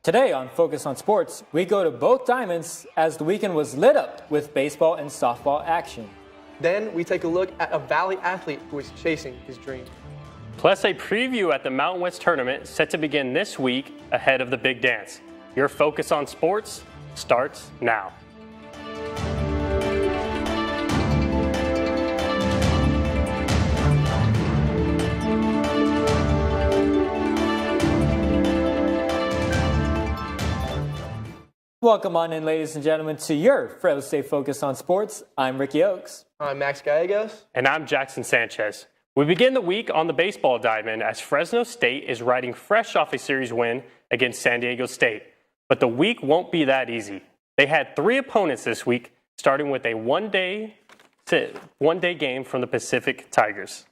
Today on Focus on Sports, we go to both diamonds as the weekend was lit up with baseball and softball action. Then we take a look at a Valley athlete who is chasing his dream. Plus a preview at the Mountain West Tournament set to begin this week ahead of the big dance. Your Focus on Sports starts now. Welcome on in, ladies and gentlemen, to your Fresno State Focus on Sports. I'm Ricky Oakes. I'm Max Gallegos. And I'm Jackson Sanchez. We begin the week on the baseball diamond as Fresno State is riding fresh off a series win against San Diego State. But the week won't be that easy. They had three opponents this week, starting with a one-day game from the Pacific Tigers.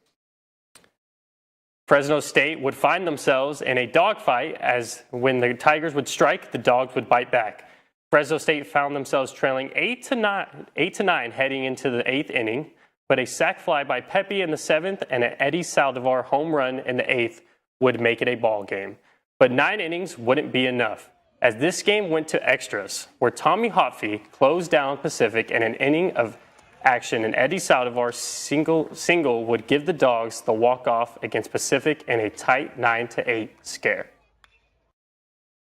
Fresno State would find themselves in a dogfight as when the Tigers would strike, the Dogs would bite back. Fresno State found themselves trailing 8-9 heading into the eighth inning, but a sac fly by Pepe in the seventh and an Eddie Saldivar home run in the eighth would make it a ball game. But 9 innings wouldn't be enough, as this game went to extras, where Tommy Hotfee closed down Pacific in an inning of action, and Eddie Saldivar's single would give the Dogs the walk-off against Pacific in a tight 9-8 scare.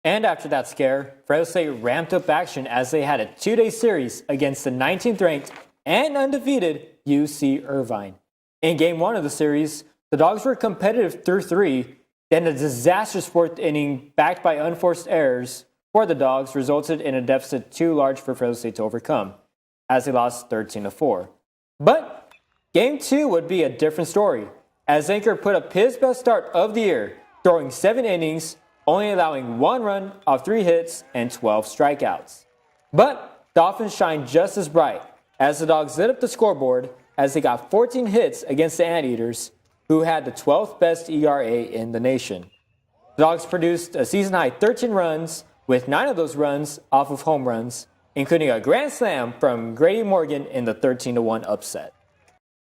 And after that scare, Fresno State ramped up action as they had a 2-day series against the 19th ranked and undefeated UC Irvine. In Game 1 of the series, the Dogs were competitive through 3, then a disastrous fourth inning backed by unforced errors for the Dogs resulted in a deficit too large for Fresno State to overcome, as they lost 13-4. But Game 2 would be a different story, as Anchor put up his best start of the year, throwing 7 innings, only allowing 1 run off 3 hits and 12 strikeouts. But Dolphins shined just as bright as the Dogs lit up the scoreboard as they got 14 hits against the Anteaters, who had the 12th best ERA in the nation. The Dogs produced a season-high 13 runs, with 9 of those runs off of home runs, including a grand slam from Grady Morgan in the 13-1 upset.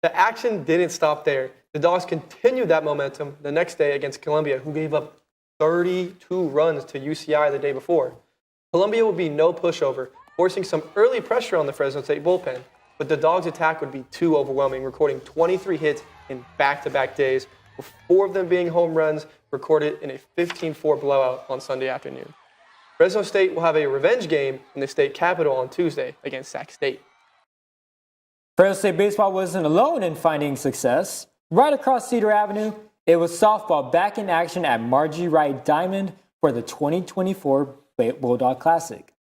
The action didn't stop there. The Dogs continued that momentum the next day against Columbia, who gave up 32 runs to UCI the day before. Columbia would be no pushover, forcing some early pressure on the Fresno State bullpen, but the Dogs' attack would be too overwhelming, recording 23 hits in back-to-back days, with 4 of them being home runs recorded in a 15-4 blowout on Sunday afternoon. Fresno State will have a revenge game in the state capitol on Tuesday against Sac State. Fresno State baseball wasn't alone in finding success. Right across Cedar Avenue, it was softball back in action at Margie Wright Diamond for the 2024 Bulldog Classic.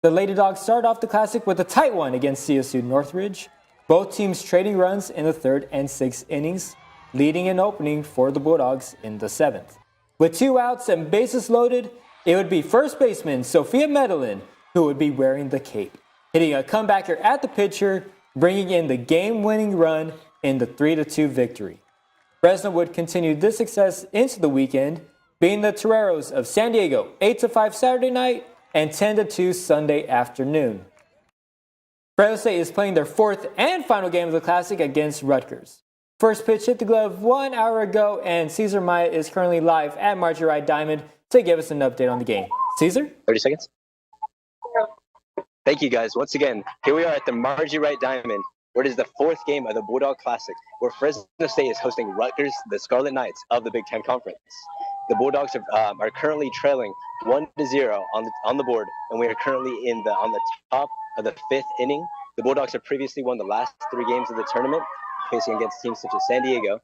The Lady Dogs started off the Classic with a tight one against CSU Northridge, both teams trading runs in the 3rd and 6th innings, leading an opening for the Bulldogs in the 7th. With 2 outs and bases loaded, it would be first baseman Sophia Medellin who would be wearing the cape, hitting a comebacker at the pitcher, bringing in the game-winning run in the 3-2 victory. Fresno would continue this success into the weekend, beating the Toreros of San Diego 8-5 Saturday night and 10-2 Sunday afternoon. Fresno State is playing their 4th and final game of the Classic against Rutgers. First pitch hit the glove 1 hour ago, and Cesar Maya is currently live at Margie Wright Diamond to give us an update on the game. Cesar? 30 seconds. Thank you, guys. Once again, here we are at the Margie Wright Diamond, where it is the 4th game of the Bulldog Classic, where Fresno State is hosting Rutgers, the Scarlet Knights of the Big Ten Conference. The Bulldogs are currently trailing 1-0 on the board, and we are currently on the top of the 5th inning. The Bulldogs have previously won the last 3 games of the tournament, facing against teams such as San Diego.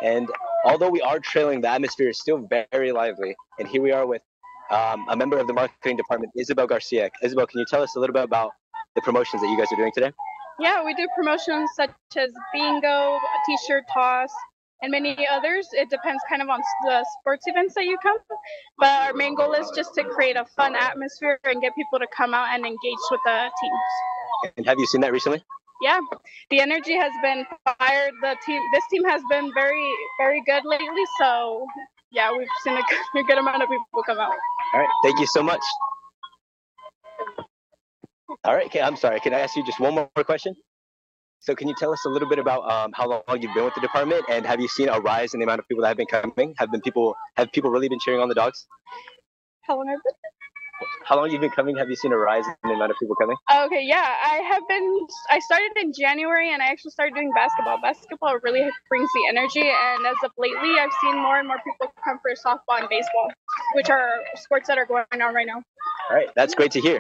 And although we are trailing, the atmosphere is still very lively. And here we are with a member of the marketing department, Isabel Garcia. Isabel, can you tell us a little bit about the promotions that you guys are doing today? Yeah, we do promotions such as bingo, a t-shirt toss, and many others. It depends kind of on the sports events that you come. But our main goal is just to create a fun atmosphere and get people to come out and engage with the teams. And have you seen that recently? Yeah, the energy has been fired. This team has been very, very good lately. So, yeah, we've seen a good amount of people come out. All right, thank you so much. All right, I'm sorry. Can I ask you just one more question? So can you tell us a little bit about how long you've been with the department, and have you seen a rise in the amount of people that have been coming? Have people really been cheering on the Dogs? how long I've been. How long have you been coming? Have you seen a rise in the amount of people coming? Okay, yeah, I started in January and I actually started doing basketball. Basketball really brings the energy, and as of lately, I've seen more and more people come for softball and baseball, which are sports that are going on right now. All right, that's great to hear.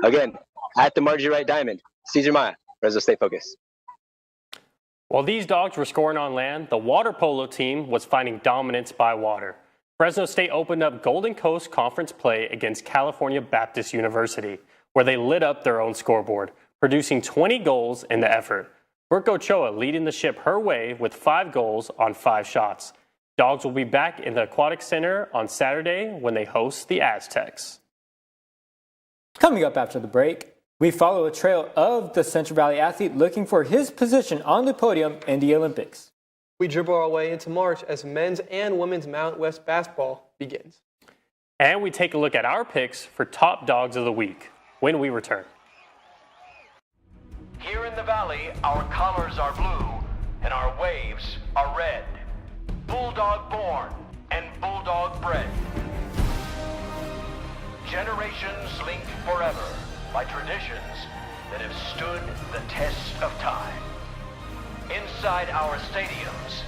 Again, at the Margie Wright Diamond, Cesar Maya, Fresno State Focus. While these dogs were scoring on land, the water polo team was finding dominance by water. Fresno State opened up Golden Coast Conference play against California Baptist University, where they lit up their own scoreboard, producing 20 goals in the effort. Brooke Ochoa leading the ship her way with 5 goals on 5 shots. Dogs will be back in the Aquatic Center on Saturday when they host the Aztecs. Coming up after the break, we follow a trail of the Central Valley athlete looking for his position on the podium in the Olympics. We dribble our way into March as men's and women's Mount West basketball begins. And we take a look at our picks for top dogs of the week when we return. Here in the valley, our colors are blue and our waves are red. Bulldog born and bulldog bred. Generations linked forever by traditions that have stood the test of time. Inside our stadiums,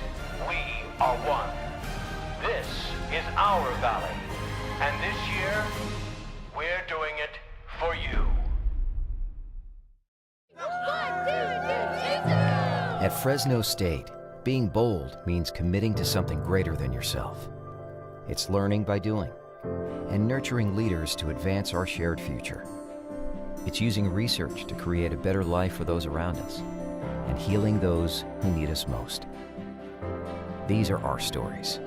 we are one. This is our valley, and this year, we're doing it for you. At Fresno State, being bold means committing to something greater than yourself. It's learning by doing and nurturing leaders to advance our shared future. It's using research to create a better life for those around us and healing those who need us most. These are our stories,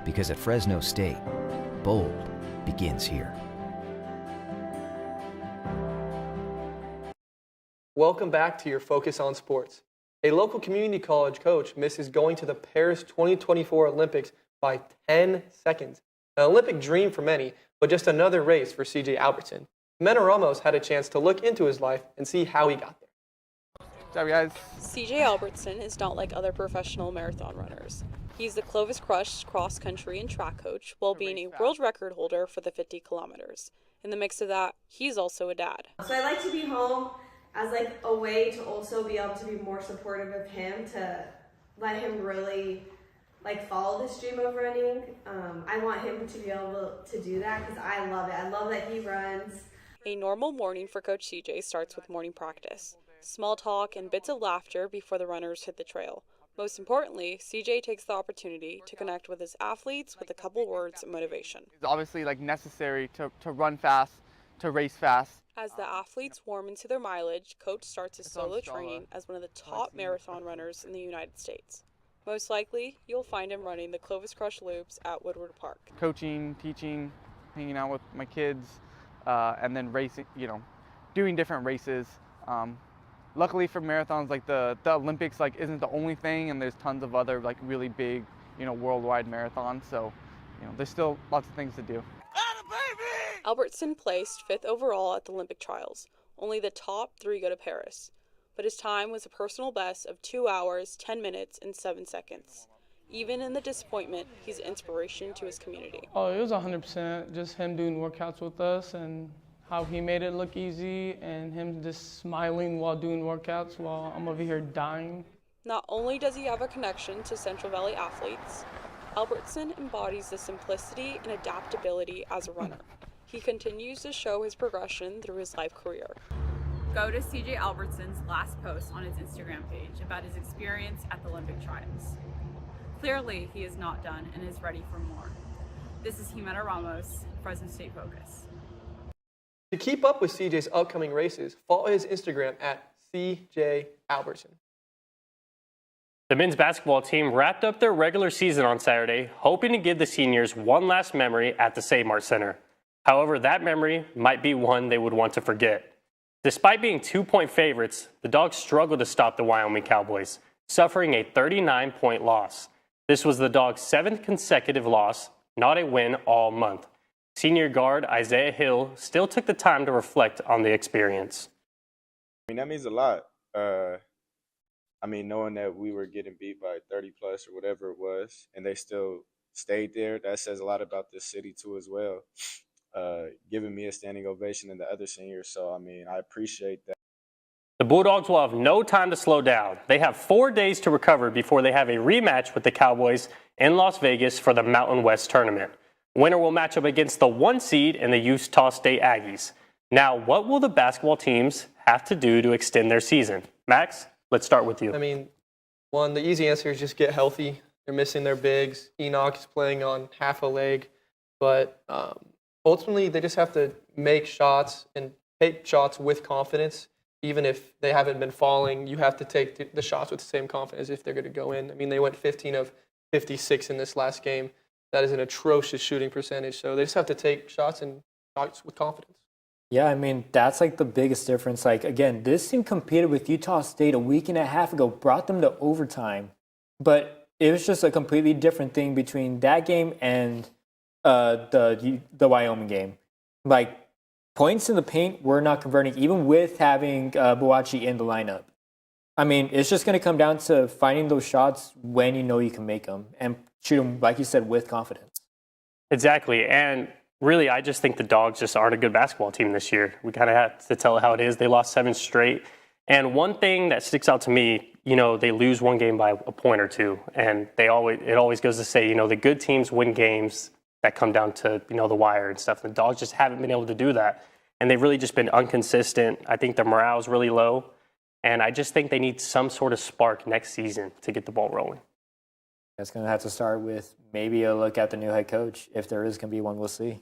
because at Fresno State, bold begins here. Welcome back to your Focus on Sports. A local community college coach misses going to the Paris 2024 Olympics by 10 seconds. An Olympic dream for many, but just another race for CJ Albertson. Mena Ramos had a chance to look into his life and see how he got there. What's up, guys? CJ Albertson is not like other professional marathon runners. He's the Clovis Crush cross country and track coach while being a world record holder for the 50 kilometers. In the mix of that, he's also a dad. So I like to be home as like a way to also be able to be more supportive of him, to let him really like follow this dream of running. I want him to be able to do that because I love it. I love that he runs. A normal morning for Coach CJ starts with morning practice. Small talk and bits of laughter before the runners hit the trail. Most importantly, CJ takes the opportunity to connect with his athletes with a couple words of motivation. It's obviously like necessary to run fast, to race fast. As the athletes warm into their mileage, Coach starts his solo training as one of the top marathon runners in the United States. Most likely, you'll find him running the Clovis Crush loops at Woodward Park. Coaching, teaching, hanging out with my kids, and then racing, doing different races. Luckily for marathons, like the Olympics, like isn't the only thing, and there's tons of other like really big, worldwide marathons. So, there's still lots of things to do. Albertson placed 5th overall at the Olympic trials. Only the top 3 go to Paris. But his time was a personal best of 2 hours, 10 minutes, and 7 seconds. Even in the disappointment, he's an inspiration to his community. Oh, it was 100% just him doing workouts with us and how he made it look easy, and him just smiling while doing workouts while I'm over here dying. Not only does he have a connection to Central Valley athletes, Albertson embodies the simplicity and adaptability as a runner. He continues to show his progression through his life career. Go to CJ Albertson's last post on his Instagram page about his experience at the Olympic trials. Clearly, he is not done and is ready for more. This is Jimena Ramos, Fresno State Focus. To keep up with CJ's upcoming races, follow his Instagram at CJ Albertson. The men's basketball team wrapped up their regular season on Saturday, hoping to give the seniors one last memory at the Save Mart Center. However, that memory might be one they would want to forget. Despite being 2-point favorites, the Dogs struggled to stop the Wyoming Cowboys, suffering a 39-point loss. This was the Dogs' 7th consecutive loss, not a win all month. Senior guard Isaiah Hill still took the time to reflect on the experience. That means a lot. Knowing that we were getting beat by 30 plus or whatever it was, and they still stayed there, that says a lot about this city too as well. giving me a standing ovation and the other seniors. So, I mean, I appreciate that. The Bulldogs will have no time to slow down. They have 4 days to recover before they have a rematch with the Cowboys in Las Vegas for the Mountain West tournament. Winner will match up against the 1 seed in the Utah State Aggies. Now, what will the basketball teams have to do to extend their season? Max, let's start with you. I mean, one, the easy answer is just get healthy. They're missing their bigs. Enoch is playing on half a leg. But ultimately, they just have to make shots and take shots with confidence. Even if they haven't been falling, you have to take the shots with the same confidence if they're going to go in. I mean, they went 15 of 56 in this last game. That is an atrocious shooting percentage. So they just have to take shots and shots with confidence. Yeah, I mean, that's like the biggest difference. Like, again, this team competed with Utah State a week and a half ago, brought them to overtime. But it was just a completely different thing between that game and the Wyoming game. Like, points in the paint were not converting, even with having Boachi in the lineup. I mean, it's just going to come down to finding those shots when you know you can make them and shoot them, like you said, with confidence. Exactly. And really, I just think the Dogs just aren't a good basketball team this year. We kind of have to tell it how it is. They lost 7 straight. And one thing that sticks out to me, you know, they lose one game by a point or two. And it always goes to say, you know, the good teams win games that come down to, you know, the wire and stuff. The Dogs just haven't been able to do that. And they've really just been inconsistent. I think their morale is really low. And I just think they need some sort of spark next season to get the ball rolling. That's going to have to start with maybe a look at the new head coach. If there is going to be one, we'll see.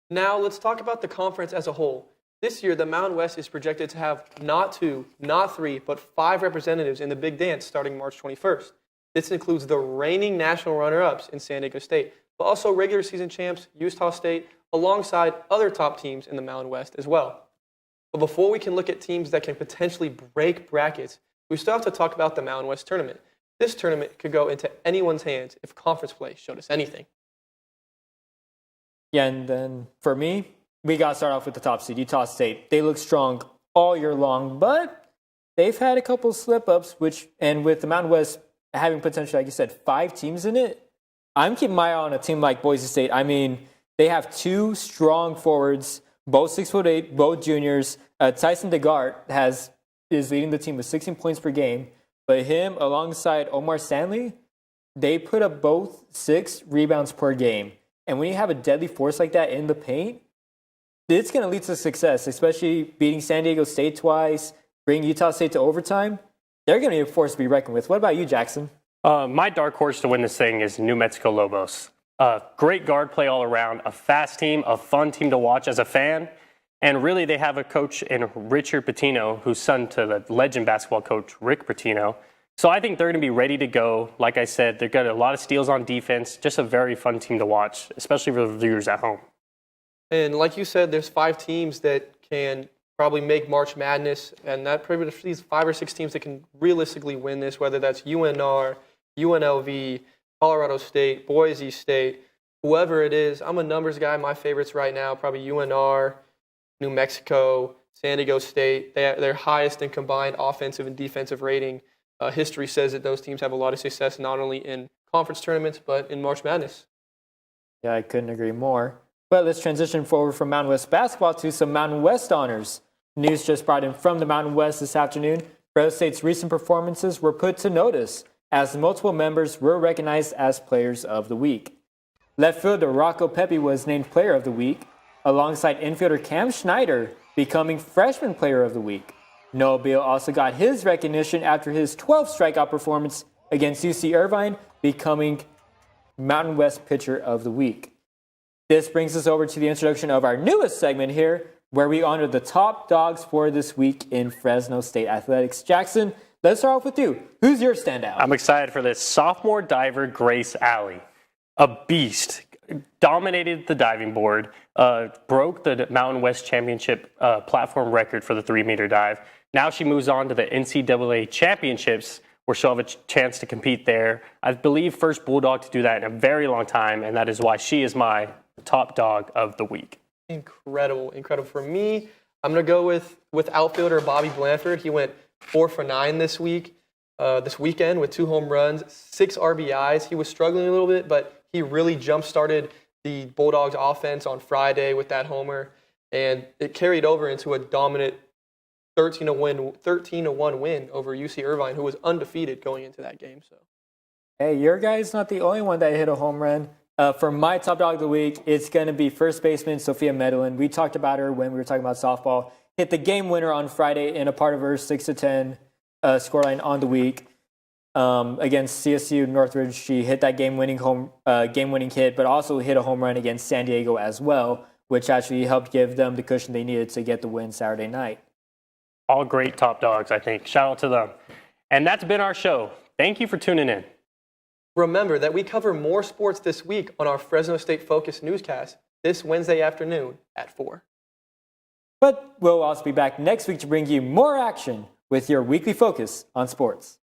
Now let's talk about the conference as a whole. This year, the Mountain West is projected to have not 2, not 3, but 5 representatives in the Big Dance starting March 21st. This includes the reigning national runner-ups in San Diego State, but also regular season champs, Utah State, alongside other top teams in the Mountain West as well. But before we can look at teams that can potentially break brackets, we still have to talk about the Mountain West tournament. This tournament could go into anyone's hands if conference play showed us anything. Yeah, and then for me, we got to start off with the top seed, Utah State. They look strong all year long, but they've had a couple slip-ups, and with the Mountain West having potentially, like you said, 5 teams in it, I'm keeping my eye on a team like Boise State. I mean, they have 2 strong forwards, both 6'8", both juniors. Tyson DeGart is leading the team with 16 points per game, but him alongside Omar Stanley, they put up both 6 rebounds per game. And when you have a deadly force like that in the paint, it's going to lead to success, especially beating San Diego State twice, bringing Utah State to overtime. They're going to be a force to be reckoned with. What about you, Jackson? My dark horse to win this thing is New Mexico Lobos. Great guard play all around, a fast team, a fun team to watch as a fan. And really, they have a coach in Richard Pitino, who's son to the legend basketball coach, Rick Pitino. So I think they're going to be ready to go. Like I said, they've got a lot of steals on defense. Just a very fun team to watch, especially for the viewers at home. And like you said, there's 5 teams that can probably make March Madness, and that pretty much these 5 or 6 teams that can realistically win this, whether that's UNR, UNLV, Colorado State, Boise State, whoever it is. I'm a numbers guy. My favorites right now, probably UNR, New Mexico, San Diego State. They're highest in combined offensive and defensive rating. History says that those teams have a lot of success not only in conference tournaments, but in March Madness. Yeah, I couldn't agree more. But let's transition forward from Mountain West basketball to some Mountain West honors. News just brought in from the Mountain West this afternoon. Fresno State's recent performances were put to notice as multiple members were recognized as Players of the Week. Left fielder Rocco Pepe was named Player of the Week, alongside infielder Cam Schneider becoming Freshman Player of the Week. Noah Beal also got his recognition after his 12th strikeout performance against UC Irvine, becoming Mountain West Pitcher of the Week. This brings us over to the introduction of our newest segment here, where we honor the top dogs for this week in Fresno State athletics. Jackson, let's start off with you. Who's your standout? I'm excited for this. Sophomore diver Grace Alley, a beast, dominated the diving board, broke the Mountain West Championship platform record for the 3-meter dive. Now she moves on to the NCAA Championships, where she'll have a chance to compete there. I believe first Bulldog to do that in a very long time, and that is why she is my top dog of the week. Incredible. For me, I'm going to go with outfielder Bobby Blanford. He went 4 for 9 this weekend with 2 home runs, 6 RBIs. He was struggling a little bit, but he really jump-started the Bulldogs offense on Friday with that homer, and it carried over into a dominant 13-1 win over UC Irvine, who was undefeated going into that game. So, hey, your guy's not the only one that hit a home run. For my top dog of the week, it's going to be first baseman Sophia Medellin. We talked about her when we were talking about softball. Hit the game winner on Friday in a part of her 6-10 scoreline on the week against CSU Northridge. She hit that game-winning hit, but also hit a home run against San Diego as well, which actually helped give them the cushion they needed to get the win Saturday night. All great top dogs, I think. Shout out to them. And that's been our show. Thank you for tuning in. remember that we cover more sports this week on our Fresno State Focus newscast this Wednesday afternoon at 4. But we'll also be back next week to bring you more action with your weekly focus on sports.